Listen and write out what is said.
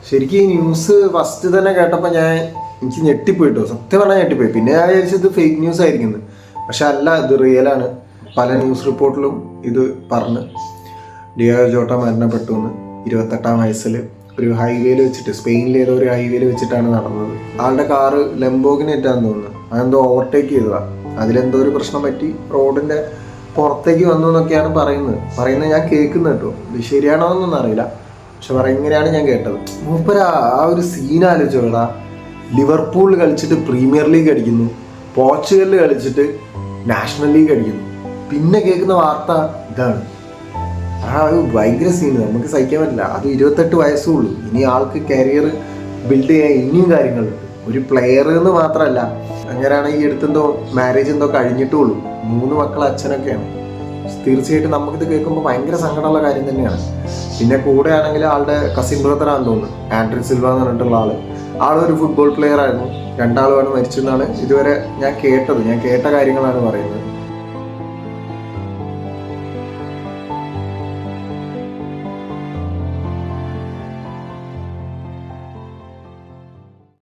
ശരിക്കും ഈ news first തന്നെ കേട്ടപ്പോൾ എനിക്ക് ഞെട്ടിപ്പോയിട്ടോ, സത്യം പറഞ്ഞാൽ ഞെട്ടിപ്പോയി. പിന്നെ ഞാൻ വിചാരിച്ചത് ഫേക്ക് ന്യൂസ് ആയിരിക്കുന്നത്, പക്ഷെ അല്ല, ഇത് റിയലാണ്. പല ന്യൂസ് റിപ്പോർട്ടിലും ഇത് പറഞ്ഞ് ഡിയാഗോ ജോട്ട മരണപ്പെട്ടു എന്ന്. 28-ാം വയസ്സിൽ ഒരു ഹൈവേയിൽ വെച്ചിട്ട്, സ്പെയിനിലെ ഏതോ ഒരു ഹൈവേയിൽ വെച്ചിട്ടാണ് നടന്നത്. ആളുടെ കാറ് ലംബോർഗിനി ഏറ്റാന്ന് തോന്നുന്നു, അതെന്തോ ഓവർടേക്ക് ചെയ്തതാണ്. അതിലെന്തോ ഒരു പ്രശ്നം പറ്റി റോഡിൻ്റെ പുറത്തേക്ക് വന്നു എന്നൊക്കെയാണ് പറയുന്നത് ഞാൻ കേൾക്കുന്നത് കേട്ടോ. ഇത് ശരിയാണോ എന്നൊന്നും അറിയില്ല, പക്ഷെ ഇങ്ങനെയാണ് ഞാൻ കേട്ടത്. മൂപ്പര ആ ഒരു സീൻ ആലോചിച്ചോടാ. ലിവർപൂൾ കളിച്ചിട്ട് പ്രീമിയർ ലീഗ് അടിക്കുന്നു, പോർച്ചുഗലിൽ കളിച്ചിട്ട് നാഷണൽ ലീഗ് അടിക്കുന്നു. പിന്നെ കേൾക്കുന്ന വാർത്ത ഇതാണ്. ആ ഒരു ഭയങ്കര സീന്, നമുക്ക് സഹിക്കാൻ പറ്റില്ല. അത് 28 വയസ്സേ ഉള്ളൂ. ഇനി ആൾക്ക് കരിയർ ബിൽഡ് ചെയ്യാൻ ഇനിയും കാര്യങ്ങളുണ്ട്. ഒരു പ്ലെയർ എന്ന് മാത്രമല്ല, അങ്ങനെയാണ് ഈ അടുത്തെന്തോ മാരേജ് എന്തോ കഴിഞ്ഞിട്ടുള്ളൂ. 3 മക്കൾ അച്ഛനൊക്കെയാണ്. തീർച്ചയായിട്ടും നമുക്കിത് കേൾക്കുമ്പോൾ ഭയങ്കര സങ്കടമുള്ള കാര്യം തന്നെയാണ്. പിന്നെ കൂടെ ആണെങ്കിൽ ആളുടെ കസിൻ ബ്രദറാണെന്ന് തോന്നുന്നു, ആൻഡ്രി സിൽവ എന്ന് പറഞ്ഞിട്ടുള്ള ആളൊരു ഫുട്ബോൾ പ്ലെയർ ആയിരുന്നു. 2 ആളുമാണ് മരിച്ചെന്നാണ് ഇതുവരെ ഞാൻ കേട്ട കാര്യങ്ങളാണ് പറയുന്നത്.